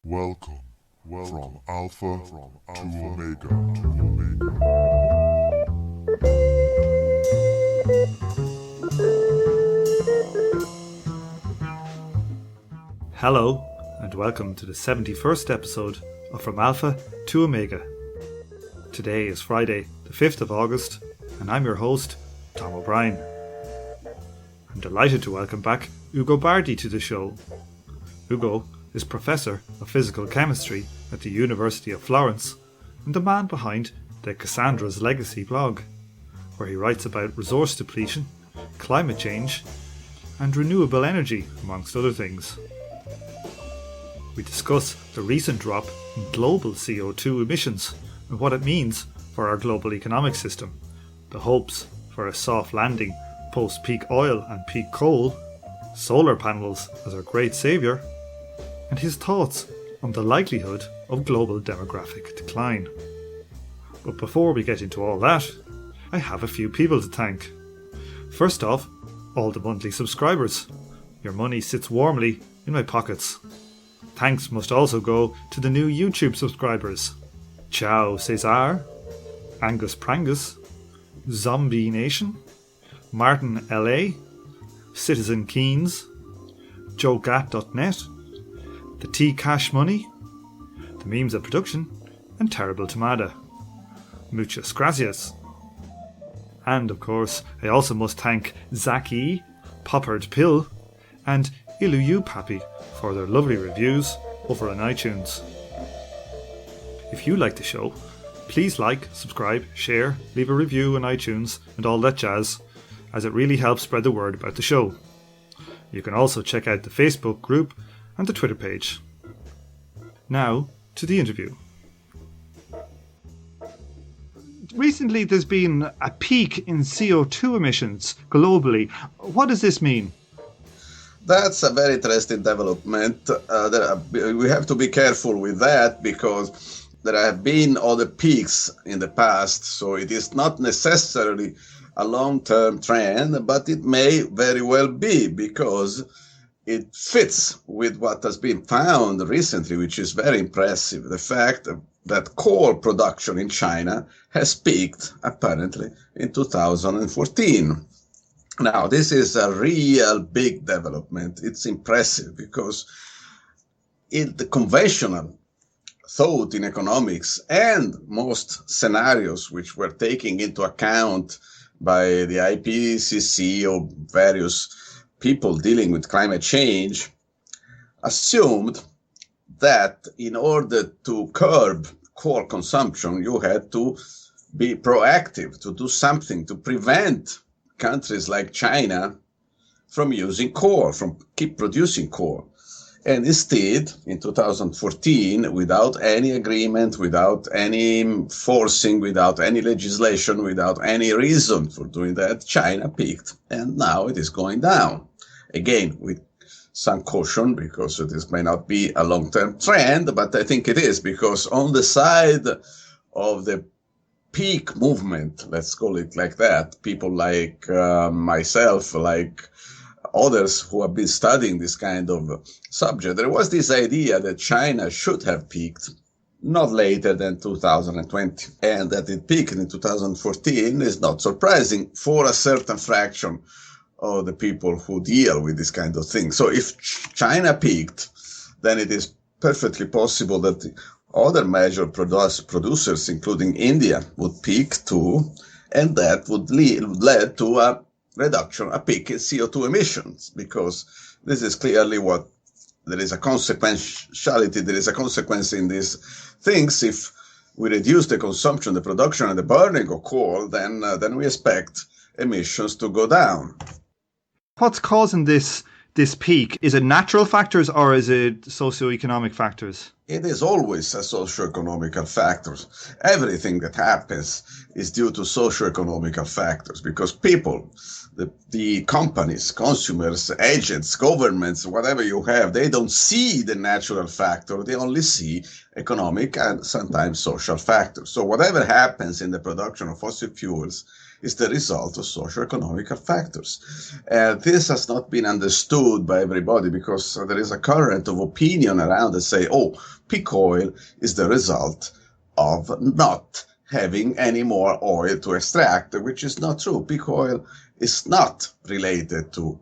Welcome, from Alpha to Omega. Hello, and welcome to the 71st episode of From Alpha to Omega. Today is Friday, the 5th of August, and I'm your host, Tom O'Brien. I'm delighted to welcome back Ugo Bardi to the show. Ugo is Professor of Physical Chemistry at the University of Florence and the man behind the Cassandras Legacy blog, where he writes about resource depletion, climate change, and renewable energy, amongst other things. We discuss the recent drop in global CO2 emissions and what it means for our global economic system, the hopes for a soft landing post-peak oil and peak coal, solar panels as our great saviour, and his thoughts on the likelihood of global demographic decline. But before we get into all that, I have a few people to thank. First off, all the monthly subscribers. Your money sits warmly in my pockets. Thanks must also go to the new YouTube subscribers: Ciao Cesar, Angus Prangus, Zombie Nation, Martin LA, Citizen Keynes, JoeGat.net, the T Cash Money, the Memes of Production, and Terrible Tomada. Muchas gracias. And of course, I also must thank Zaki, Poppard Pill, and Iluyu Papi for their lovely reviews over on iTunes. If you like the show, please like, subscribe, share, leave a review on iTunes and all that jazz, as it really helps spread the word about the show. You can also check out the Facebook group and the Twitter page. Now, to the interview. Recently there's been a peak in CO2 emissions globally. What does this mean? That's a very interesting development. We have to be careful with that because there have been other peaks in the past, so it is not necessarily a long-term trend, but it may very well be because it fits with what has been found recently, which is very impressive. The fact that coal production in China has peaked, apparently, in 2014. Now, this is a real big development. It's impressive because the conventional thought in economics and most scenarios which were taken into account by the IPCC or various people dealing with climate change assumed that in order to curb coal consumption, you had to be proactive, to do something to prevent countries like China from using coal, from keep producing coal. And instead, in 2014, without any agreement, without any forcing, without any legislation, without any reason for doing that, China peaked. And now it is going down. Again, with some caution, because this may not be a long-term trend, but I think it is, because on the side of the peak movement, let's call it like that, people like myself, like others who have been studying this kind of subject, there was this idea that China should have peaked not later than 2020, and that it peaked in 2014 is not surprising for a certain fraction of the people who deal with this kind of thing. So if China peaked, then it is perfectly possible that the other major producers, including India, would peak too, and that would lead to a reduction, a peak in CO2 emissions, because this is clearly what there is a consequentiality, there is a consequence in these things. If we reduce the consumption, the production, and the burning of coal, then we expect emissions to go down. What's causing this peak? Is it natural factors or is it socioeconomic factors? It is always a socioeconomic factors. Everything that happens is due to socioeconomic factors, because people, the companies, consumers, agents, governments, whatever you have, they don't see the natural factor. They only see economic and sometimes social factors. So whatever happens in the production of fossil fuels is the result of socioeconomic factors. And this has not been understood by everybody because there is a current of opinion around that say, oh, peak oil is the result of not having any more oil to extract, which is not true. Peak oil is not related to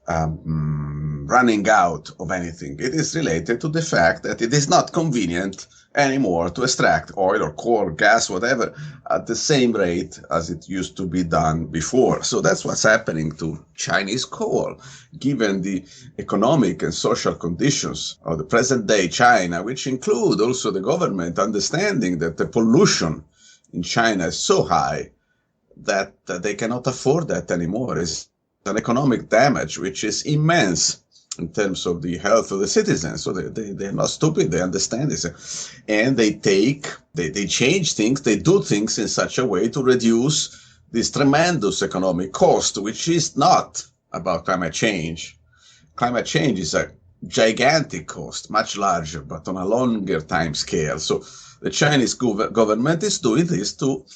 running out of anything. It is related to the fact that it is not convenient anymore to extract oil or coal or gas, whatever, at the same rate as it used to be done before. So that's what's happening to Chinese coal, given the economic and social conditions of the present day China, which include also the government understanding that the pollution in China is so high that they cannot afford that anymore. It's an economic damage which is immense in terms of the health of the citizens. So they're not stupid, they understand this. And they change things, they do things in such a way to reduce this tremendous economic cost, which is not about climate change. Climate change is a gigantic cost, much larger, but on a longer time scale. So the Chinese government is doing this to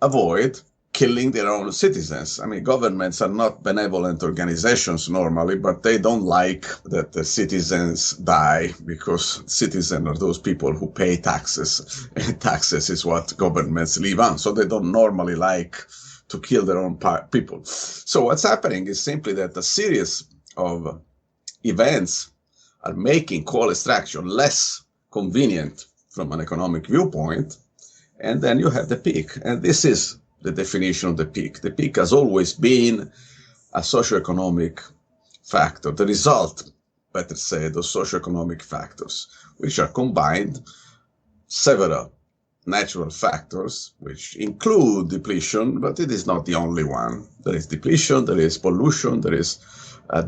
avoid killing their own citizens. I mean, governments are not benevolent organizations normally, but they don't like that the citizens die because citizens are those people who pay taxes. And taxes is what governments live on. So they don't normally like to kill their own people. So what's happening is simply that a series of events are making coal extraction less convenient from an economic viewpoint. And then you have the peak. And this is the definition of the peak. The peak has always been a socioeconomic factor, the result, better said, of socioeconomic factors, which are combined several natural factors, which include depletion, but it is not the only one. There is depletion, there is pollution, there is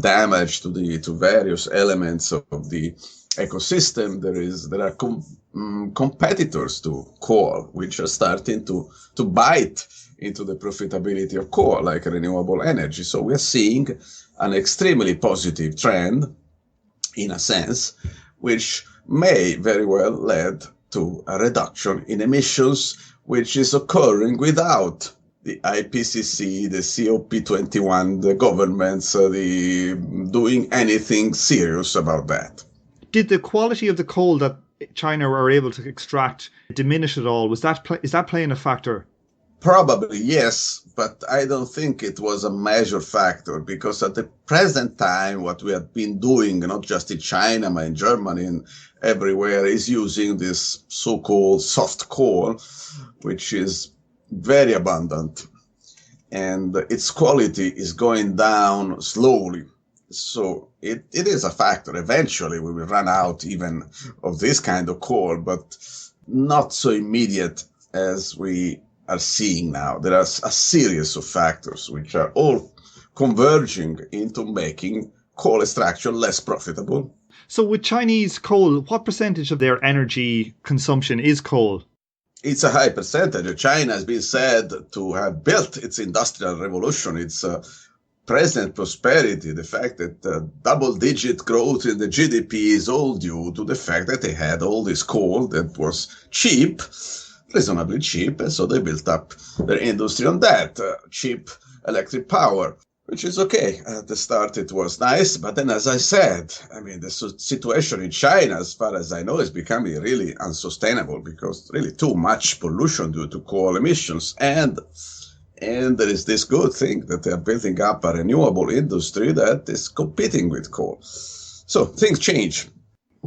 damage to various elements of the ecosystem. There are competitors to coal, which are starting to bite into the profitability of coal, like renewable energy. So we are seeing an extremely positive trend, in a sense, which may very well lead to a reduction in emissions, which is occurring without the IPCC, the COP21, the governments, doing anything serious about that. Did the quality of the coal that China were able to extract diminish at all? Is that playing a factor? Probably, yes, but I don't think it was a major factor because at the present time, what we have been doing, not just in China, but in Germany and everywhere, is using this so-called soft coal, which is very abundant, and its quality is going down slowly. So it is a factor. Eventually, we will run out even of this kind of coal, but not so immediate as we are seeing now. There are a series of factors which are all converging into making coal extraction less profitable. So with Chinese coal, what percentage of their energy consumption is coal? It's a high percentage. China has been said to have built its industrial revolution, its present prosperity, the fact that double-digit growth in the GDP is all due to the fact that they had all this coal that was cheap, reasonably cheap, and so they built up their industry on that, cheap electric power, which is okay. At the start it was nice, but then as I said, I mean, the situation in China, as far as I know, is becoming really unsustainable because really too much pollution due to coal emissions. And there is this good thing that they are building up a renewable industry that is competing with coal. So things change.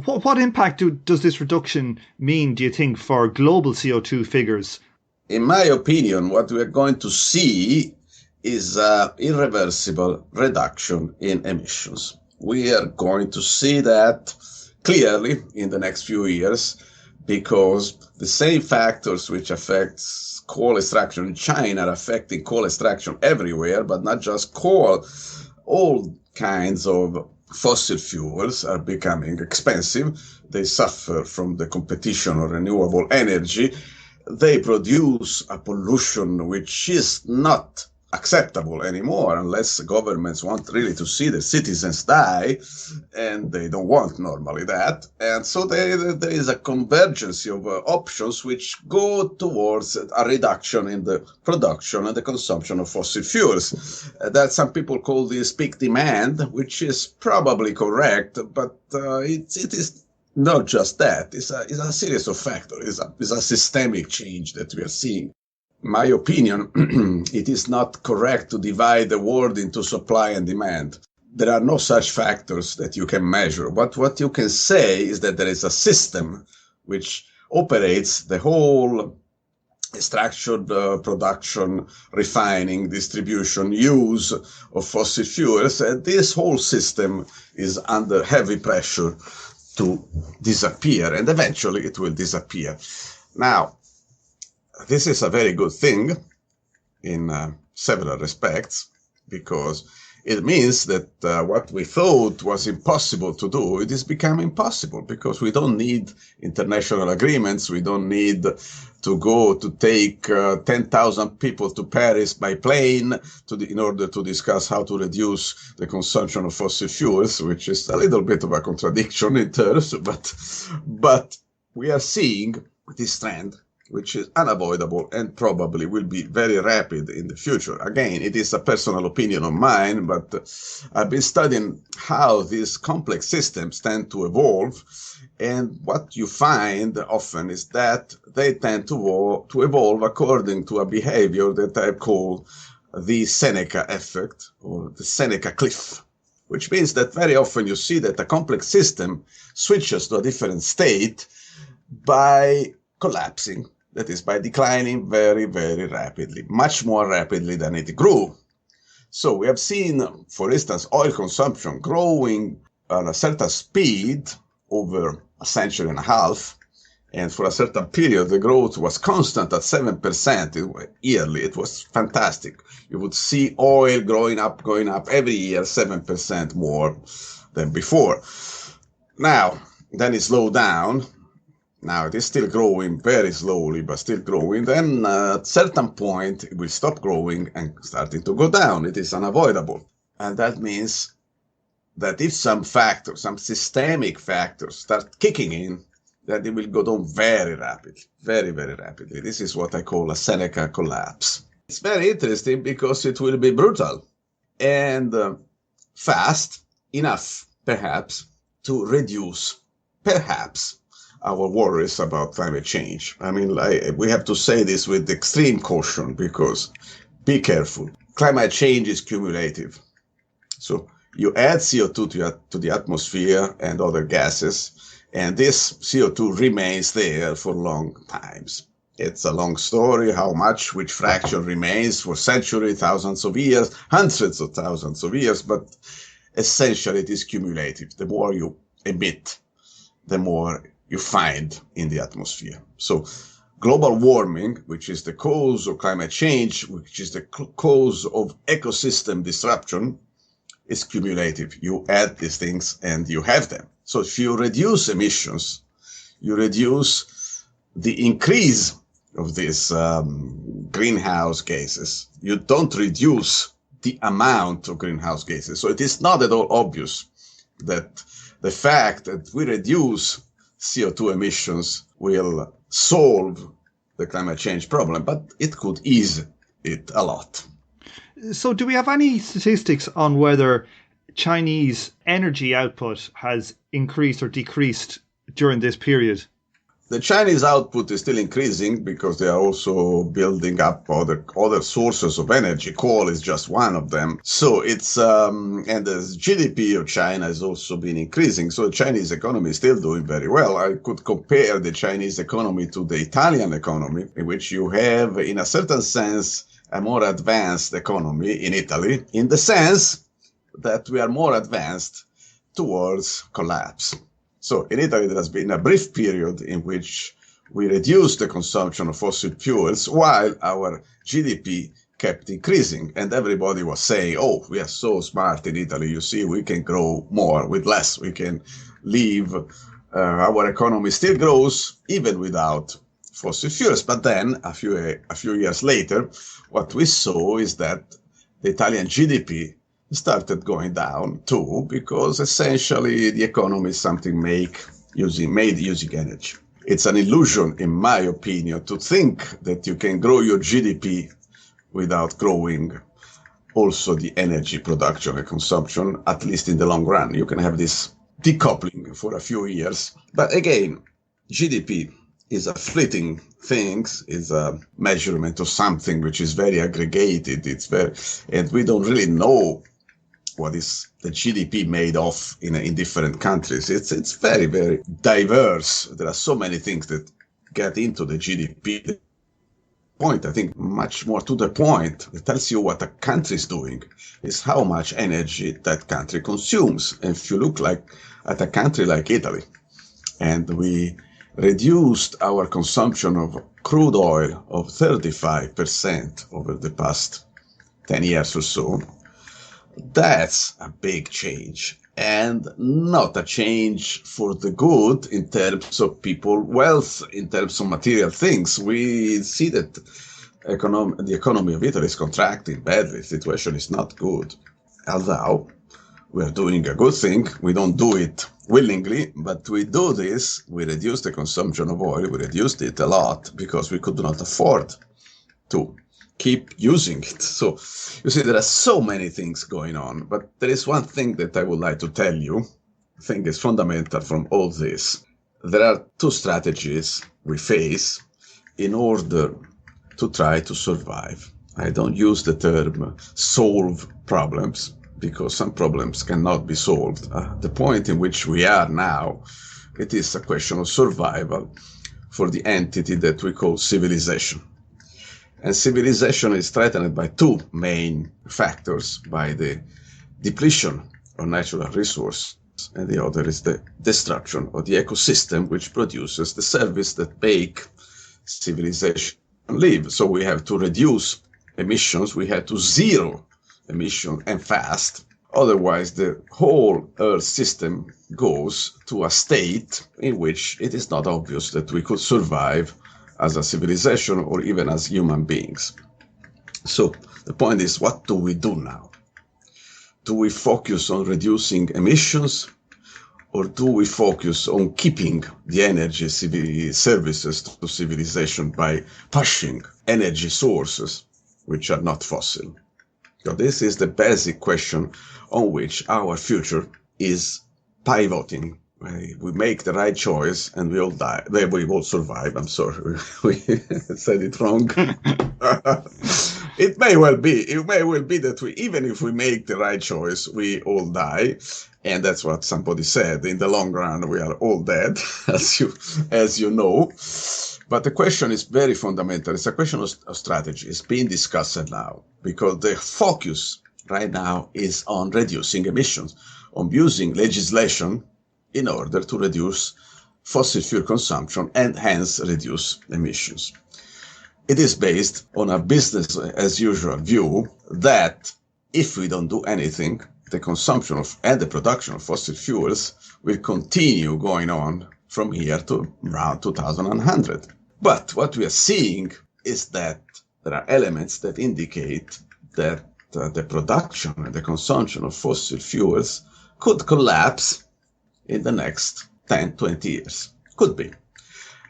What impact does this reduction mean, do you think, for global CO2 figures? In my opinion, what we are going to see is an irreversible reduction in emissions. We are going to see that clearly in the next few years because the same factors which affect coal extraction in China are affecting coal extraction everywhere, but not just coal. All kinds of fossil fuels are becoming expensive. They suffer from the competition of renewable energy. They produce a pollution which is not acceptable anymore unless governments want really to see the citizens die, and they don't want normally that. And so there is a convergence of options which go towards a reduction in the production and the consumption of fossil fuels. That some people call this peak demand, which is probably correct, but it is not just that. It's a series of factors. It's a systemic change that we are seeing. My opinion, it is not correct to divide the world into supply and demand. There are no such factors that you can measure. But what you can say is that there is a system which operates the whole structured production, refining, distribution, use of fossil fuels. And this whole system is under heavy pressure to disappear, and eventually it will disappear. Now, this is a very good thing in several respects, because it means that what we thought was impossible to do, it is becoming possible, because we don't need international agreements. We don't need to go to take 10,000 people to Paris by plane in order to discuss how to reduce the consumption of fossil fuels, which is a little bit of a contradiction in terms, but we are seeing this trend, which is unavoidable and probably will be very rapid in the future. Again, it is a personal opinion of mine, but I've been studying how these complex systems tend to evolve, and what you find often is that they tend to evolve according to a behavior that I call the Seneca effect, or the Seneca cliff, which means that very often you see that a complex system switches to a different state by collapsing. That is, by declining very, very rapidly, much more rapidly than it grew. So we have seen, for instance, oil consumption growing at a certain speed over a century and a half. And for a certain period, the growth was constant at 7% yearly. It was fantastic. You would see oil going up every year, 7% more than before. Now, then it slowed down. Now it is still growing very slowly, but still growing. Then at a certain point, it will stop growing and starting to go down. It is unavoidable. And that means that if some factors, some systemic factors start kicking in, then it will go down very rapidly, very, very rapidly. This is what I call a Seneca collapse. It's very interesting because it will be brutal and fast enough, perhaps, to reduce, perhaps, our worries about climate change. I mean, we have to say this with extreme caution, because be careful. Climate change is cumulative. So you add CO2 to the atmosphere and other gases, and this CO2 remains there for long times. It's a long story, how much, which fraction remains for centuries, thousands of years, hundreds of thousands of years, but essentially it is cumulative. The more you emit, the more you find in the atmosphere. So global warming, which is the cause of climate change, which is the cause of ecosystem disruption, is cumulative. You add these things and you have them. So if you reduce emissions, you reduce the increase of these greenhouse gases. You don't reduce the amount of greenhouse gases. So it is not at all obvious that the fact that we reduce CO2 emissions will solve the climate change problem, but it could ease it a lot. So do we have any statistics on whether Chinese energy output has increased or decreased during this period? The Chinese output is still increasing because they are also building up other sources of energy. Coal is just one of them. So it's, and the GDP of China has also been increasing. So the Chinese economy is still doing very well. I could compare the Chinese economy to the Italian economy, in which you have, in a certain sense, a more advanced economy in Italy, in the sense that we are more advanced towards collapse. So in Italy, there has been a brief period in which we reduced the consumption of fossil fuels while our GDP kept increasing. And everybody was saying, oh, we are so smart in Italy. You see, we can grow more with less. We can leave. Our economy still grows even without fossil fuels. But then a few years later, what we saw is that the Italian GDP started going down too, because essentially the economy is something made using energy. It's an illusion, in my opinion, to think that you can grow your GDP without growing also the energy production and consumption, at least in the long run. You can have this decoupling for a few years. But again, GDP is a fleeting thing, is a measurement of something which is very aggregated. And we don't really know what is the GDP made of in different countries. It's very, very diverse. There are so many things that get into the GDP. Point, I think, much more to the point, it tells you what a country is doing, is how much energy that country consumes. And if you look at a country like Italy, and we reduced our consumption of crude oil of 35% over the past 10 years or so, that's a big change, and not a change for the good in terms of people wealth, in terms of material things. We see that the economy of Italy is contracting badly. The situation is not good. Although we are doing a good thing, we don't do it willingly, but we do this. We reduce the consumption of oil. We reduced it a lot because we could not afford to keep using it. So you see, there are so many things going on, but there is one thing that I would like to tell you, I think is fundamental from all this. There are two strategies we face in order to try to survive. I don't use the term solve problems, because some problems cannot be solved. The point in which we are now, it is a question of survival for the entity that we call civilization. And civilization is threatened by two main factors, by the depletion of natural resources, and the other is the destruction of the ecosystem which produces the service that make civilization live. So we have to reduce emissions, we have to zero emission and fast. Otherwise, the whole Earth system goes to a state in which it is not obvious that we could survive as a civilization or even as human beings. So the point is, what do we do now? Do we focus on reducing emissions, or do we focus on keeping the energy services to civilization by pushing energy sources which are not fossil? So this is the basic question on which our future is pivoting. We make the right choice and we all die. We all survive. I'm sorry, we said it wrong. It may well be that even if we make the right choice, we all die. And that's what somebody said. In the long run, we are all dead, as you know. But the question is very fundamental. It's a question of strategy. It's being discussed now because the focus right now is on reducing emissions, on using legislation in order to reduce fossil fuel consumption and hence reduce emissions. It is based on a business as usual view that if we don't do anything, the consumption and the production of fossil fuels will continue going on from here to around 2100. But what we are seeing is that there are elements that indicate that the production and the consumption of fossil fuels could collapse in the next 10, 20 years. Could be.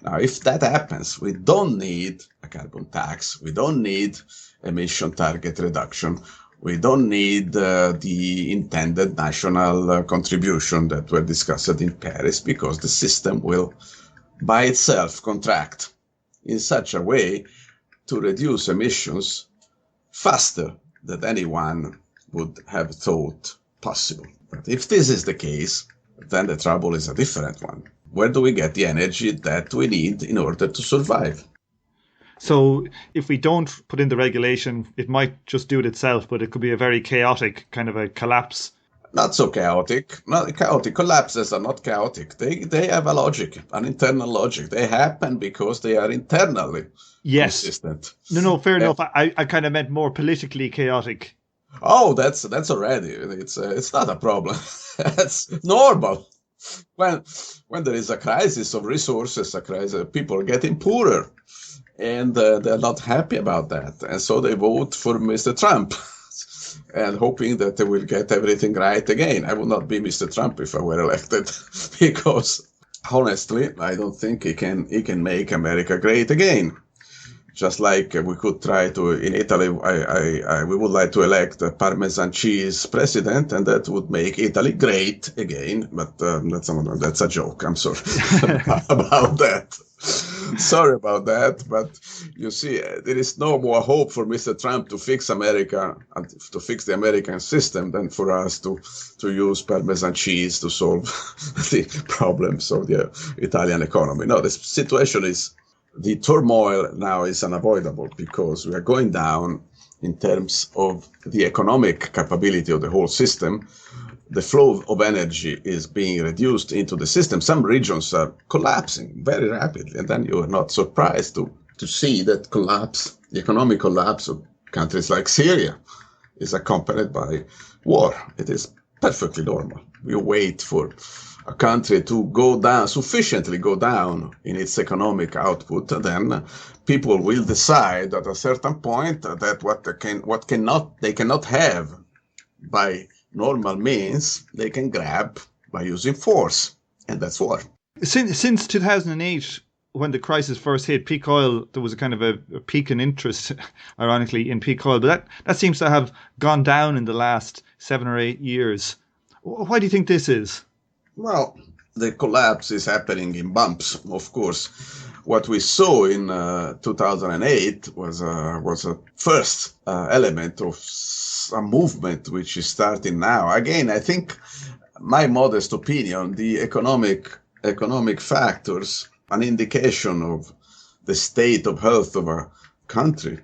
Now, if that happens, we don't need a carbon tax. We don't need emission target reduction. We don't need the intended national contribution that were discussed in Paris, because the system will by itself contract in such a way to reduce emissions faster than anyone would have thought possible. But if this is the case, then the trouble is a different one. Where do we get the energy that we need in order to survive? So if we don't put in the regulation, it might just do it itself, but it could be a very chaotic kind of a collapse. Not so chaotic. Not chaotic. Collapses are not chaotic. They have a logic, an internal logic. They happen because they are internally consistent. No, fair enough. I kind of meant more politically chaotic. Oh, that's already. It's not a problem. That's normal. When there is a crisis of resources, people are getting poorer, and they're not happy about that, and so they vote for Mr. Trump. and hoping that they will get everything right again. I would not be Mr. Trump if I were elected, because honestly, I don't think he can make America great again. Just like we could try to, in Italy, we would like to elect a Parmesan cheese president, and that would make Italy great again. But that's a joke. I'm sorry about that. Sorry about that. But you see, there is no more hope for Mr. Trump to fix America, to fix the American system, than for us to use Parmesan cheese to solve the problems of the Italian economy. No, the situation is, the turmoil now is unavoidable because we are going down in terms of the economic capability of the whole system. The flow of energy is being reduced into the system. Some regions are collapsing very rapidly, and then you are not surprised to see that collapse, the economic collapse of countries like Syria, is accompanied by war. It is perfectly normal. We wait for a country to go down, sufficiently go down in its economic output, then people will decide at a certain point that what they cannot have by normal means, they can grab by using force, and that's war. Since 2008, when the crisis first hit, peak oil, there was a kind of a peak in interest, ironically, in peak oil, but that seems to have gone down in the last 7 or 8 years. Why do you think this is? Well, the collapse is happening in bumps, of course. What we saw in 2008 was a first element of a movement which is starting now. Again, I think, my modest opinion, the economic factors, an indication of the state of health of a country,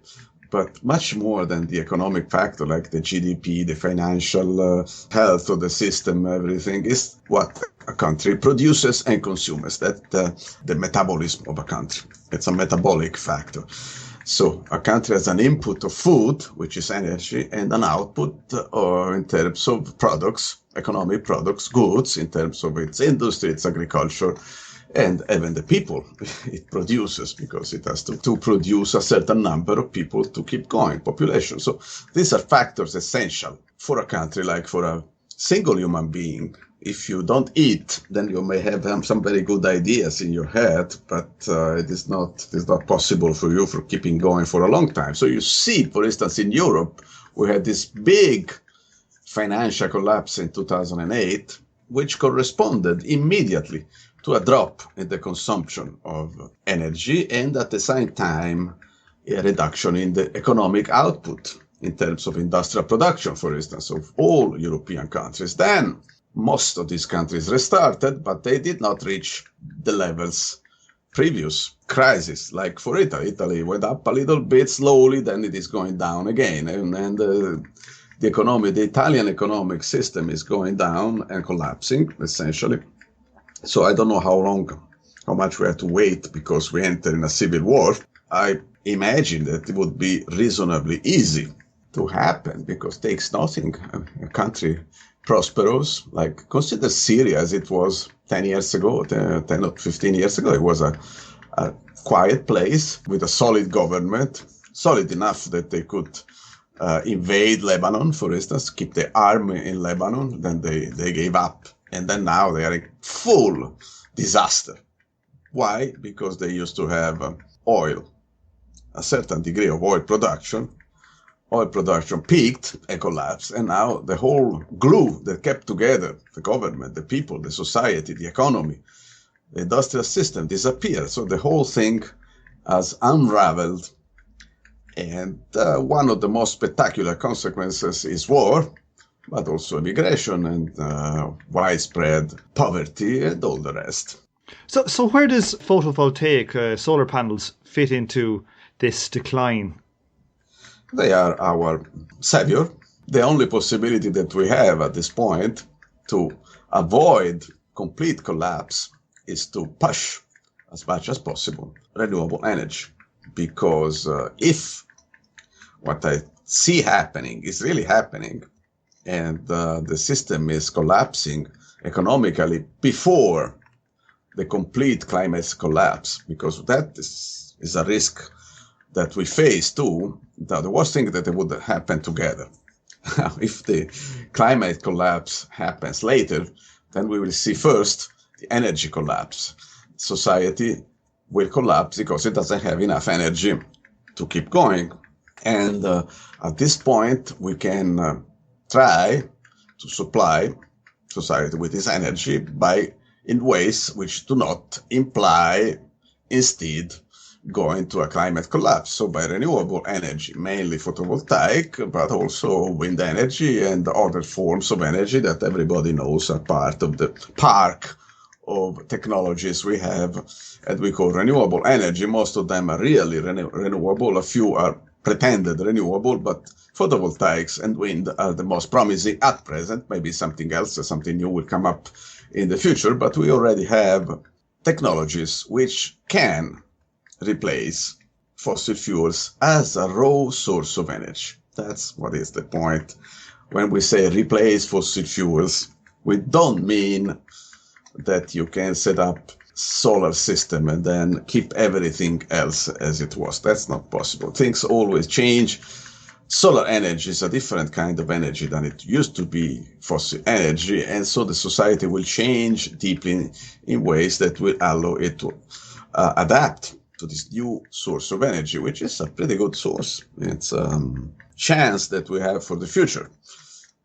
but much more than the economic factor, like the GDP, the financial health of the system, everything, is what a country produces and consumes. That the metabolism of a country. It's a metabolic factor. So a country has an input of food, which is energy, and an output in terms of products, economic products, goods, in terms of its industry, its agriculture, and even the people it produces, because it has to produce a certain number of people to keep going, population. So these are factors essential for a country, like for a single human being. If you don't eat, then you may have some very good ideas in your head, but it is not possible for you for keeping going for a long time. So you see, for instance, in Europe, we had this big financial collapse in 2008, which corresponded immediately to a drop in the consumption of energy, and at the same time, a reduction in the economic output in terms of industrial production, for instance, of all European countries. Then most of these countries restarted, but they did not reach the levels previous crisis. Like for Italy, Italy went up a little bit slowly, then it is going down again, and the Italian economic system is going down and collapsing, essentially. So I don't know how much we have to wait because we enter in a civil war. I imagine that it would be reasonably easy to happen, because it takes nothing. A country prosperous, like consider Syria as it was 10 years ago, 10 or 15 years ago. It was a quiet place with a solid government, solid enough that they could invade Lebanon, for instance, keep the army in Lebanon. Then they gave up. And then now they are in full disaster. Why? Because they used to have oil, a certain degree of oil production. Oil production peaked and collapsed. And now the whole glue that kept together the government, the people, the society, the economy, the industrial system disappeared. So the whole thing has unraveled. And one of the most spectacular consequences is war, but also immigration and widespread poverty and all the rest. So where does photovoltaic solar panels fit into this decline? They are our saviour. The only possibility that we have at this point to avoid complete collapse is to push as much as possible renewable energy. Because if what I see happening is really happening, and the system is collapsing economically before the complete climate collapse, because that is a risk that we face too. The worst thing that it would happen together. If the climate collapse happens later, then we will see first the energy collapse. Society will collapse because it doesn't have enough energy to keep going. And at this point, we can try to supply society with this energy in ways which do not imply instead going to a climate collapse. So by renewable energy, mainly photovoltaic, but also wind energy and other forms of energy that everybody knows are part of the park of technologies we have and we call renewable energy. Most of them are really renewable. A few are pretended renewable, but photovoltaics and wind are the most promising at present. Maybe something else or something new will come up in the future, but we already have technologies which can replace fossil fuels as a raw source of energy. That's what is the point. When we say replace fossil fuels, we don't mean that you can set up solar system and then keep everything else as it was. That's not possible. Things always change. Solar energy is a different kind of energy than it used to be fossil energy, and so the society will change deeply in ways that will allow it to adapt to this new source of energy, which is a pretty good source. It's a chance that we have for the future.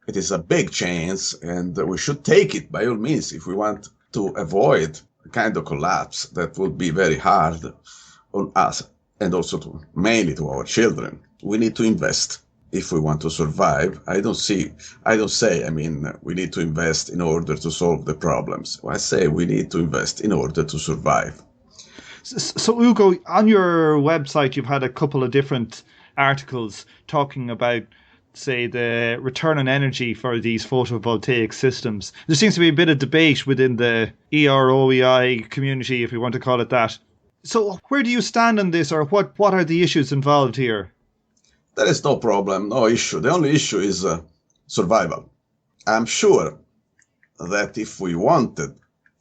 It is a big chance, and we should take it by all means if we want to avoid a kind of collapse that would be very hard on us and also mainly to our children. We need to invest if we want to survive. I don't say, we need to invest in order to solve the problems. I say we need to invest in order to survive. So Ugo, on your website, you've had a couple of different articles talking about, say, the return on energy for these photovoltaic systems. There seems to be a bit of debate within the EROEI community, if we want to call it that. So where do you stand on this, or what are the issues involved here? There is no problem, no issue. The only issue is survival. I'm sure that if we wanted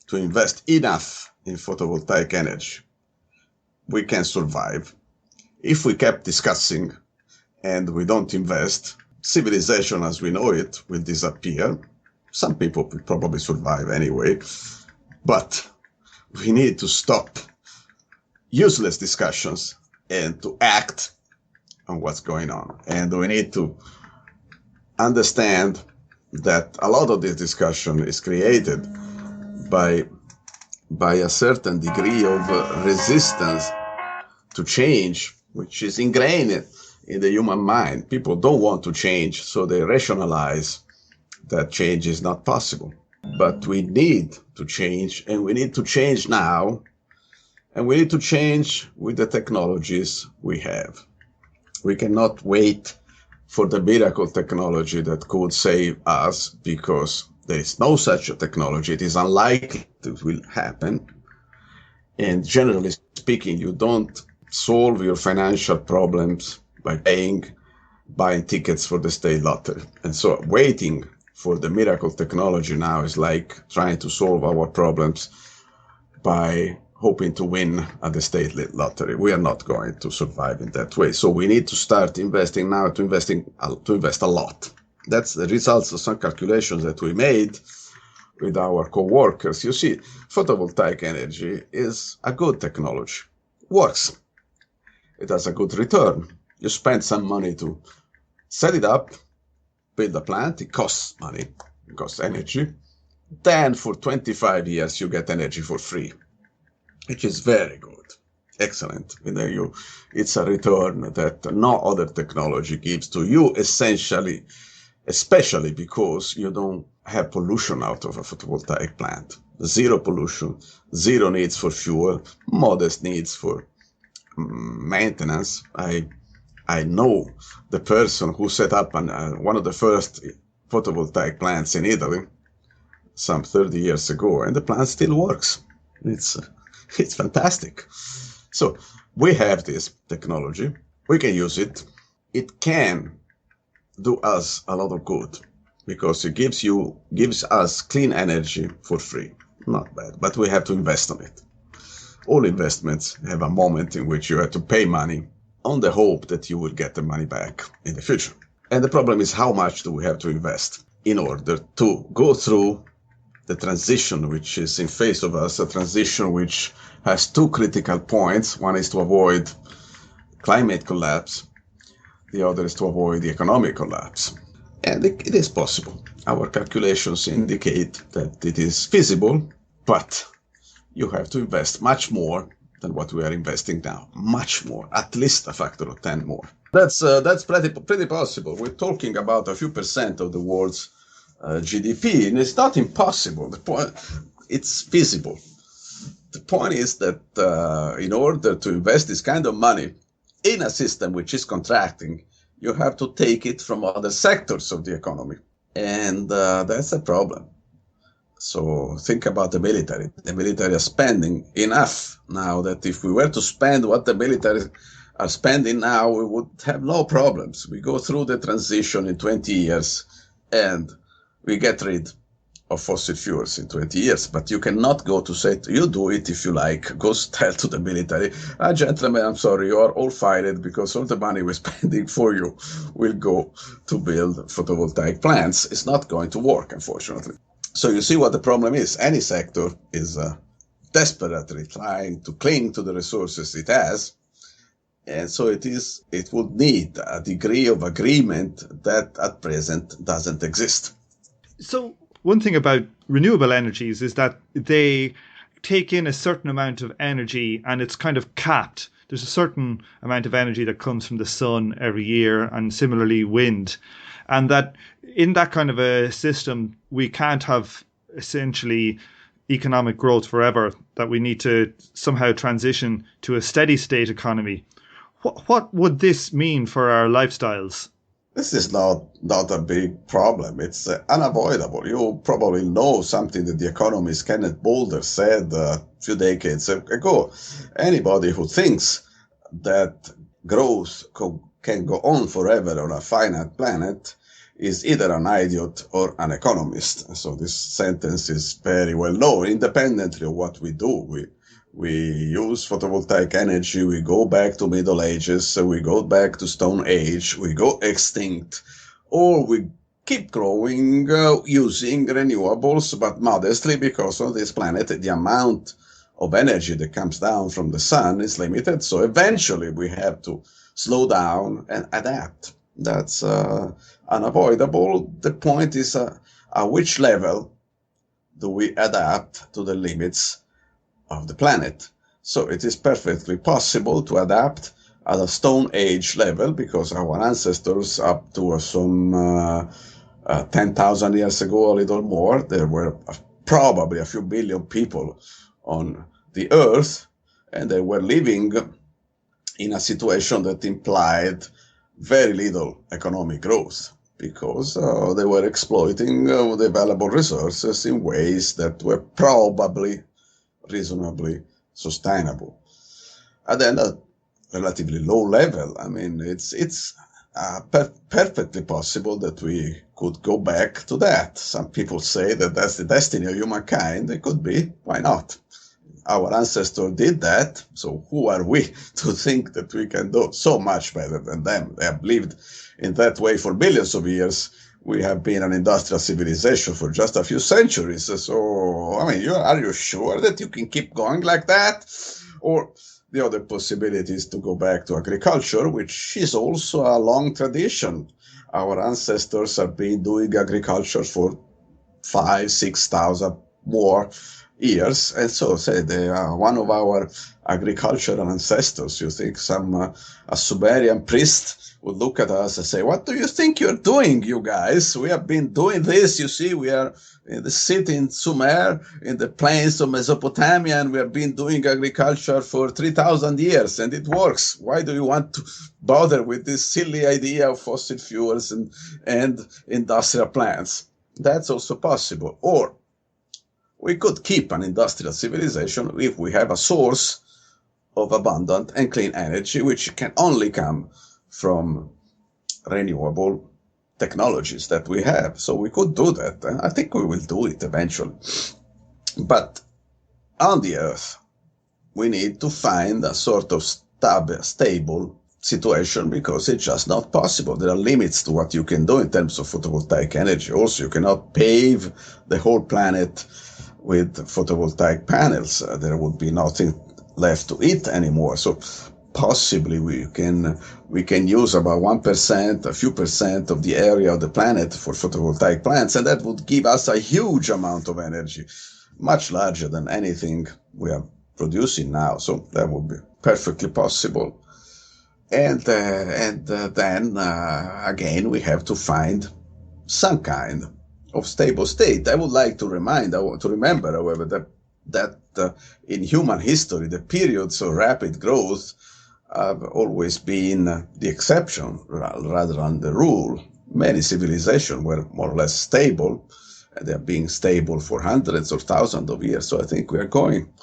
to invest enough in photovoltaic energy, we can survive. If we kept discussing and we don't invest, civilization as we know it will disappear. Some people will probably survive anyway, but we need to stop useless discussions and to act on what's going on. And we need to understand that a lot of this discussion is created by a certain degree of resistance to change, which is ingrained in the human mind. People don't want to change, so they rationalize that change is not possible. But we need to change, and we need to change now, and we need to change with the technologies we have. We cannot wait for the miracle technology that could save us, because there is no such a technology. It is unlikely it will happen. And generally speaking, you don't solve your financial problems by buying tickets for the state lottery. And so waiting for the miracle technology now is like trying to solve our problems by hoping to win at the state lottery. We are not going to survive in that way. So we need to start investing now, to invest a lot. That's the results of some calculations that we made with our co-workers. You see, photovoltaic energy is a good technology. Works. It has a good return. You spend some money to set it up, build a plant. It costs money. It costs energy. Then for 25 years, you get energy for free, which is very good. Excellent. It's a return that no other technology gives to you, essentially, especially because you don't have pollution out of a photovoltaic plant. Zero pollution, zero needs for fuel, modest needs for maintenance. I know the person who set up one of the first photovoltaic plants in Italy some 30 years ago, and the plant still works. It's fantastic. So we have this technology. We can use it. It can do us a lot of good because it gives us clean energy for free. Not bad, but we have to invest on it. All investments have a moment in which you have to pay money on the hope that you will get the money back in the future. And the problem is, how much do we have to invest in order to go through the transition which is in face of us, a transition which has two critical points. One is to avoid climate collapse. The other is to avoid the economic collapse. And it is possible. Our calculations indicate that it is feasible, but you have to invest much more than what we are investing now. Much more, at least a factor of 10 more. That's pretty possible. We're talking about a few percent of the world's GDP, and it's not impossible. It's feasible. The point is that in order to invest this kind of money in a system which is contracting, you have to take it from other sectors of the economy. And that's a problem. So think about the military. The military are spending enough now that if we were to spend what the military are spending now, we would have no problems. We go through the transition in 20 years and we get rid of fossil fuels in 20 years. But you cannot go to say, you do it if you like. Go tell to the military, gentlemen, I'm sorry, you are all fired because all the money we're spending for you will go to build photovoltaic plants. It's not going to work, unfortunately. So you see what the problem is. Any sector is desperately trying to cling to the resources it has. And so it would need a degree of agreement that at present doesn't exist. So one thing about renewable energies is that they take in a certain amount of energy and it's kind of capped. There's a certain amount of energy that comes from the sun every year, and similarly wind. And that in that kind of a system, we can't have essentially economic growth forever, that we need to somehow transition to a steady state economy. What would this mean for our lifestyles? This is not a big problem. It's unavoidable. You probably know something that the economist Kenneth Boulder said a few decades ago. Anybody who thinks that growth can go on forever on a finite planet is either an idiot or an economist. So this sentence is very well known, independently of what we do. We use photovoltaic energy, we go back to Middle Ages, we go back to Stone Age, we go extinct, or we keep growing using renewables, but modestly, because on this planet the amount of energy that comes down from the sun is limited. So eventually we have to slow down and adapt. That's unavoidable. The point is at which level do we adapt to the limits of the planet. So it is perfectly possible to adapt at a Stone Age level, because our ancestors up to some 10,000 years ago, a little more, there were probably a few billion people on the earth, and they were living in a situation that implied very little economic growth, because they were exploiting the available resources in ways that were probably reasonably sustainable. And then at relatively low level, I mean, it's perfectly possible that we could go back to that. Some people say that that's the destiny of humankind. It could be. Why not? Our ancestors did that, so who are we to think that we can do so much better than them? They have lived in that way for billions of years. We have been an industrial civilization for just a few centuries. So, I mean, are you sure that you can keep going like that? Or the other possibility is to go back to agriculture, which is also a long tradition. Our ancestors have been doing agriculture for 5,000, 6,000 more years. And so, say, they are one of our agricultural ancestors. You think a Sumerian priest would look at us and say, what do you think you're doing, you guys? We have been doing this. You see, we are in the city in Sumer, in the plains of Mesopotamia, and we have been doing agriculture for 3,000 years, and it works. Why do you want to bother with this silly idea of fossil fuels and industrial plants? That's also possible. Or we could keep an industrial civilization if we have a source of abundant and clean energy, which can only come from renewable technologies that we have. So we could do that. I think we will do it eventually. But on the Earth, we need to find a sort of stable situation because it's just not possible. There are limits to what you can do in terms of photovoltaic energy. Also, you cannot pave the whole planet with photovoltaic panels. There would be nothing left to eat anymore. So possibly we can use about 1%, a few percent of the area of the planet for photovoltaic plants, and that would give us a huge amount of energy, much larger than anything we are producing now. So that would be perfectly possible. And then again, we have to find some kind of stable state. I would like to remember, however, that in human history, the periods of rapid growth have always been the exception rather than the rule. Many civilizations were more or less stable, and they are being stable for hundreds or thousands of years. So I think we are going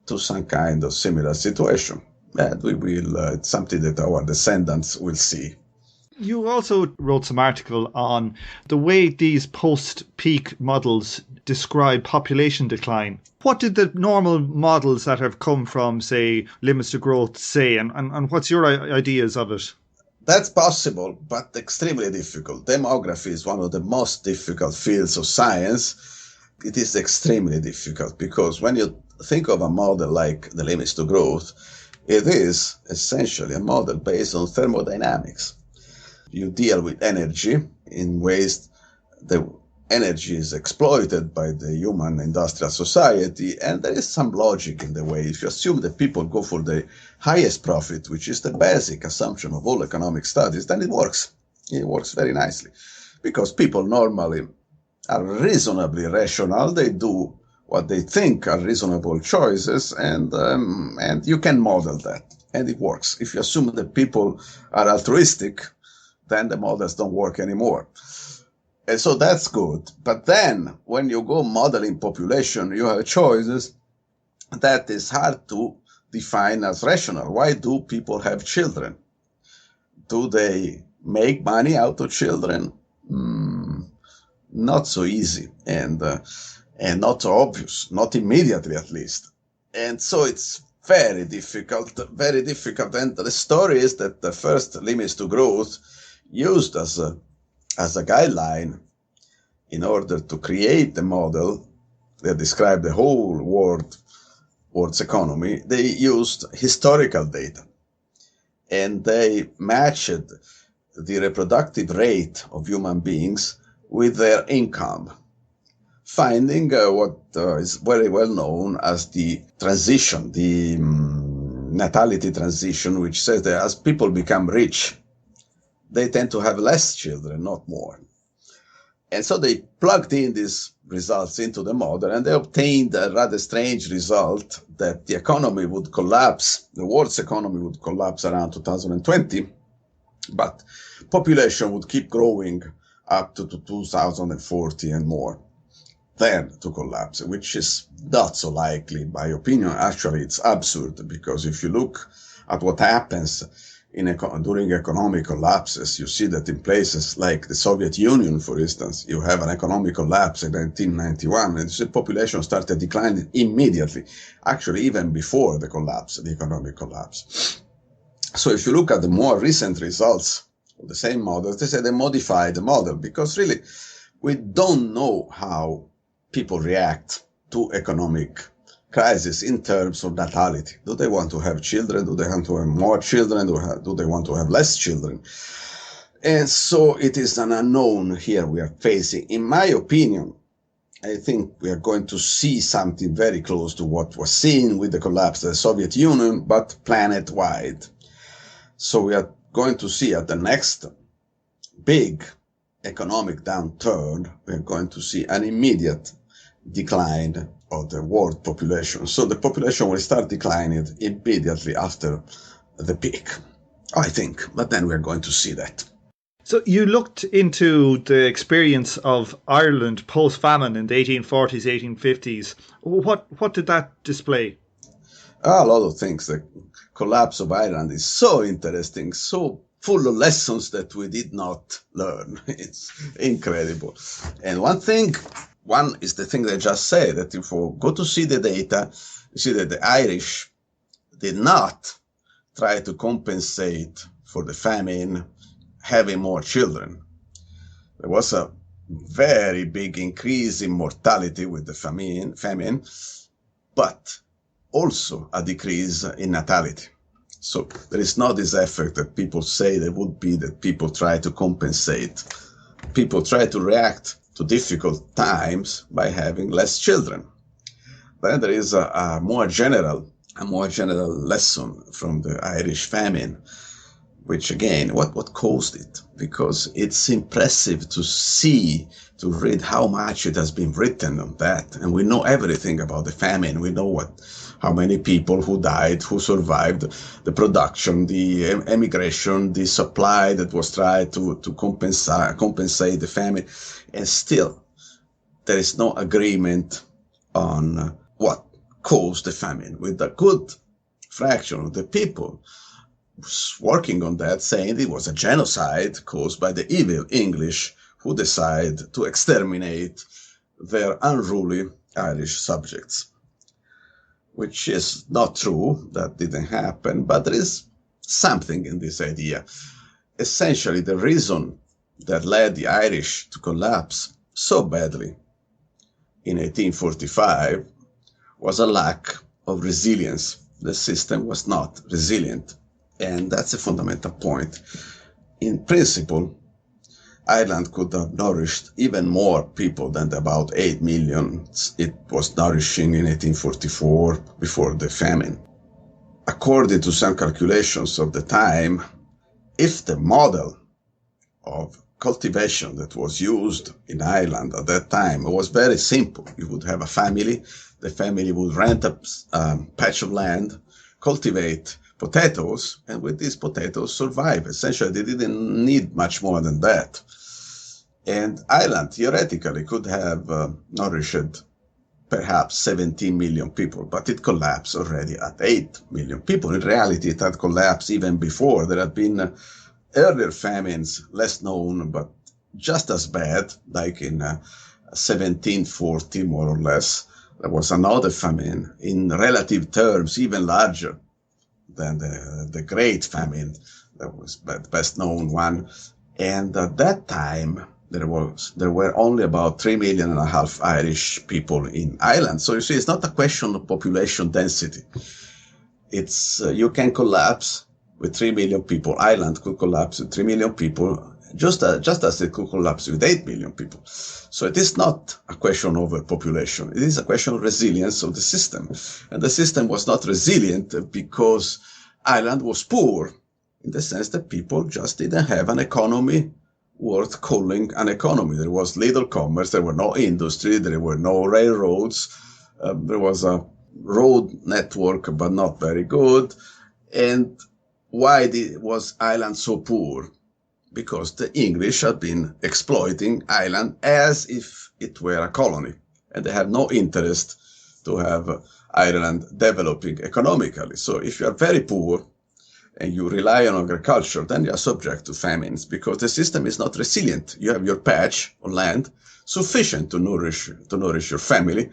to some kind of similar situation. And we will, it's something that our descendants will see. You also wrote some article on the way these post-peak models describe population decline. What did the normal models that have come from, say, limits to growth say, and what's your ideas of it? That's possible, but extremely difficult. Demography is one of the most difficult fields of science. It is extremely difficult because when you think of a model like the limits to growth, it is essentially a model based on thermodynamics. You deal with energy in ways the energy is exploited by the human industrial society, and there is some logic in the way. If you assume that people go for the highest profit, which is the basic assumption of all economic studies, then it works. It works very nicely because people normally are reasonably rational. They do what they think are reasonable choices, and you can model that, and it works. If you assume that people are altruistic, then the models don't work anymore. And so that's good. But then when you go modeling population, you have choices that is hard to define as rational. Why do people have children? Do they make money out of children? Not so easy, and not so obvious, not immediately at least. And so it's very difficult. And the story is that the first limits to growth used as a guideline in order to create the model that described the whole world's economy, they used historical data. And they matched the reproductive rate of human beings with their income, finding what is very well known as the transition, the natality transition, which says that as people become rich, they tend to have less children, not more. And so they plugged in these results into the model, and they obtained a rather strange result that the economy would collapse, the world's economy would collapse around 2020, but population would keep growing up to 2040 and more, then to collapse, which is not so likely, in my opinion. Actually, it's absurd, because if you look at what happens during economic collapses, you see that in places like the Soviet Union, for instance, you have an economic collapse in 1991, and the population started declining immediately, actually even before the collapse, the economic collapse. So if you look at the more recent results of the same models, they say they modified the model, because really we don't know how people react to economic crisis in terms of natality. Do they want to have children? Do they want to have more children? Do they want to have less children? And so it is an unknown here we are facing. In my opinion, I think we are going to see something very close to what was seen with the collapse of the Soviet Union, but planet-wide. So we are going to see at the next big economic downturn, we are going to see an immediate decline of the world population. So the population will start declining immediately after the peak, I think. But then we're going to see that. So you looked into the experience of Ireland post-famine in the 1840s, 1850s. What did that display? A lot of things. The collapse of Ireland is so interesting, so full of lessons that we did not learn. It's incredible. And one is the thing that I just said, that if you go to see the data, you see that the Irish did not try to compensate for the famine, having more children. There was a very big increase in mortality with the famine, but also a decrease in natality. So there is not this effect that people say there would be, that people try to compensate. People try to react to difficult times by having less children. Then there is a more general lesson from the Irish famine, which again, what caused it? Because it's impressive to read how much it has been written on that. And we know everything about the famine. We know how many people who died, who survived, the production, the emigration, the supply that was tried to compensate the famine. And still, there is no agreement on what caused the famine, with a good fraction of the people working on that, saying it was a genocide caused by the evil English who decided to exterminate their unruly Irish subjects. Which is not true, that didn't happen, but there is something in this idea. Essentially, the reason that led the Irish to collapse so badly in 1845 was a lack of resilience. The system was not resilient. And that's a fundamental point. In principle, Ireland could have nourished even more people than the about 8 million it was nourishing in 1844 before the famine. According to some calculations of the time, if the model of cultivation that was used in Ireland at that time was very simple, you would have a family, the family would rent a patch of land, cultivate potatoes, and with these potatoes survive. Essentially, they didn't need much more than that. And Ireland theoretically could have nourished perhaps 17 million people, but it collapsed already at 8 million people. In reality, it had collapsed even before. There had been earlier famines, less known, but just as bad, like in 1740, more or less. There was another famine, in relative terms, even larger than the Great Famine, that was the best known one. And at that time, there were only about 3.5 million Irish people in Ireland. So you see, it's not a question of population density. It's you can collapse with 3 million people. Ireland could collapse with 3 million people, just as it could collapse with 8 million people. So it is not a question of population. It is a question of resilience of the system. And the system was not resilient because Ireland was poor, in the sense that people just didn't have an economy worth calling an economy. There was little commerce, there were no industry, there were no railroads, there was a road network, but not very good. And why was Ireland so poor? Because the English had been exploiting Ireland as if it were a colony, and they had no interest to have Ireland developing economically. So if you are very poor and you rely on agriculture, then you are subject to famines because the system is not resilient. You have your patch on land sufficient to nourish your family,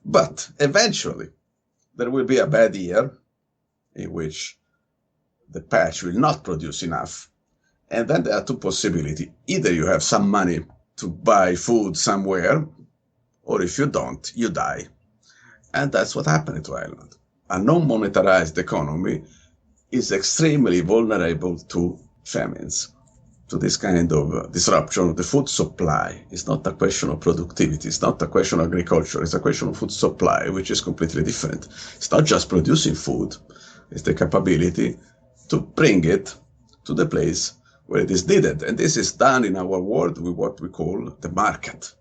but eventually there will be a bad year in which the patch will not produce enough. And then there are two possibilities. Either you have some money to buy food somewhere, or if you don't, you die. And that's what happened to Ireland. A non-monetarized economy is extremely vulnerable to famines, to this kind of disruption of the food supply. It's not a question of productivity. It's not a question of agriculture. It's a question of food supply, which is completely different. It's not just producing food. It's the capability to bring it to the place where it is needed. And this is done in our world with what we call the market.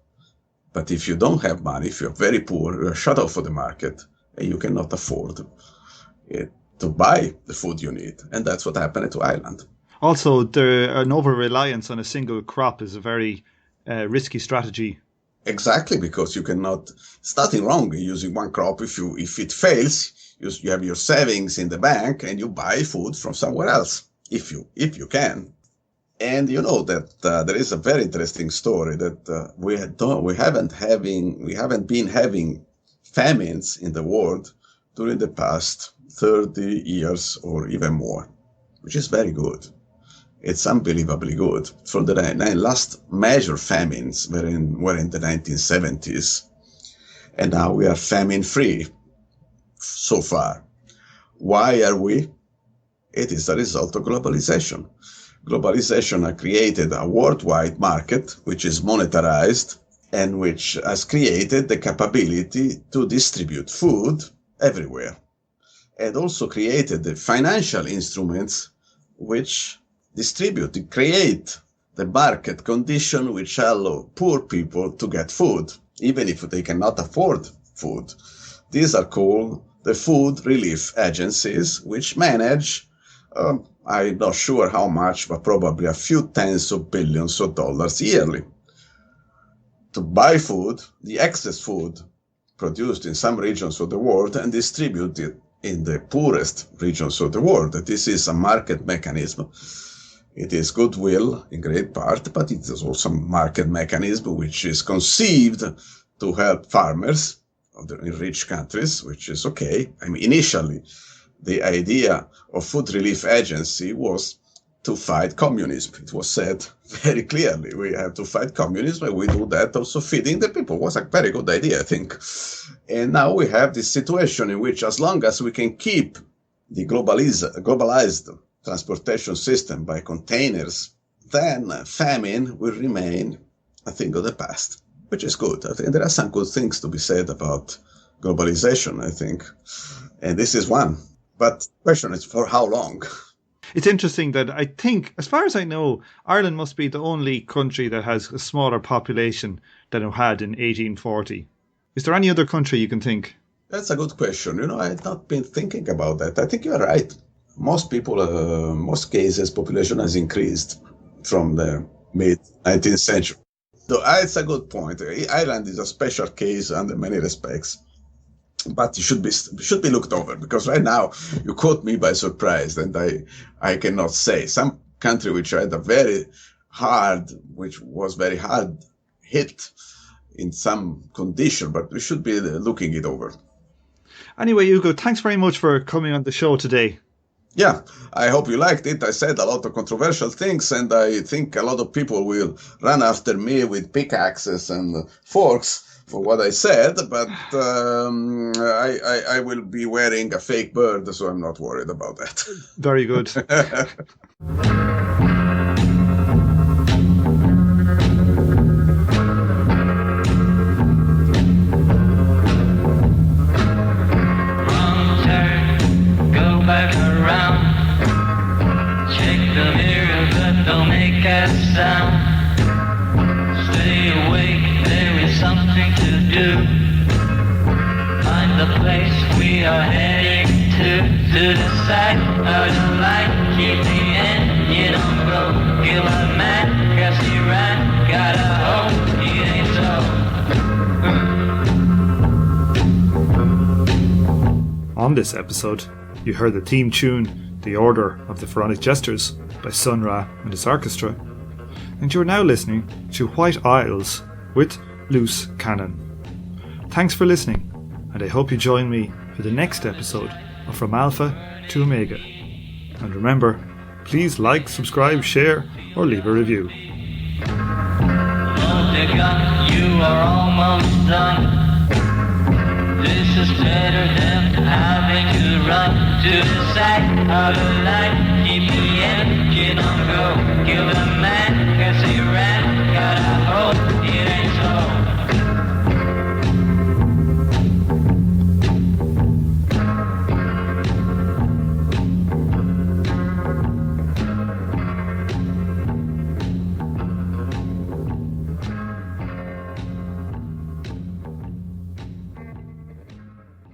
But if you don't have money, if you're very poor, you are shut off for the market, and you cannot afford it to buy the food you need. And that's what happened to Ireland. Also, an over-reliance on a single crop is a very risky strategy. Exactly, because you cannot, it's nothing wrong in using one crop. If it fails, you have your savings in the bank and you buy food from somewhere else, if you can. And you know that there is a very interesting story that we haven't been having famines in the world during the past 30 years or even more, which is very good. It's unbelievably good. From the last major famines were in the 1970s, and now we are famine-free so far. Why are we? It is a result of globalization. Globalization has created a worldwide market which is monetarized and which has created the capability to distribute food everywhere, and also created the financial instruments which create the market condition which allow poor people to get food, even if they cannot afford food. These are called the food relief agencies, which manage, I'm not sure how much, but probably a few tens of billions of dollars yearly to buy food, the excess food produced in some regions of the world, and distribute it in the poorest regions of the world. This is a market mechanism. It is goodwill in great part, but it is also a market mechanism which is conceived to help farmers in rich countries, which is okay. I mean, initially, the idea of food relief agency was to fight communism. It was said very clearly, we have to fight communism, and we do that also feeding the people. It was a very good idea, I think. And now we have this situation in which, as long as we can keep the globalized transportation system by containers, then famine will remain a thing of the past, which is good. I think there are some good things to be said about globalization, I think. And this is one. But the question is, for how long? It's interesting that I think, as far as I know, Ireland must be the only country that has a smaller population than it had in 1840. Is there any other country you can think? That's a good question. I had not been thinking about that. I think you're right. Most most cases, population has increased from the mid-19th century. So it's a good point. Ireland is a special case under many respects, but it should be looked over, because right now you caught me by surprise, and I cannot say. Some country which was very hard hit in some condition, but we should be looking it over. Anyway, Ugo, thanks very much for coming on the show today. Yeah, I hope you liked it. I said a lot of controversial things, and I think a lot of people will run after me with pickaxes and forks for what I said, but I will be wearing a fake bird, so I'm not worried about that. Very good. On this episode, you heard the theme tune, The Order of the Pharaonic Jesters, by Sun Ra and his Arkestra, and you are now listening to White Isles with Luce Cannon. Thanks for listening, and I hope you join me for the next episode of From Alpha to Omega. And remember, please like, subscribe, share, or leave a review. You are almost done. This is better than having to run to the side of the light. Keep the engine on go, kill the man.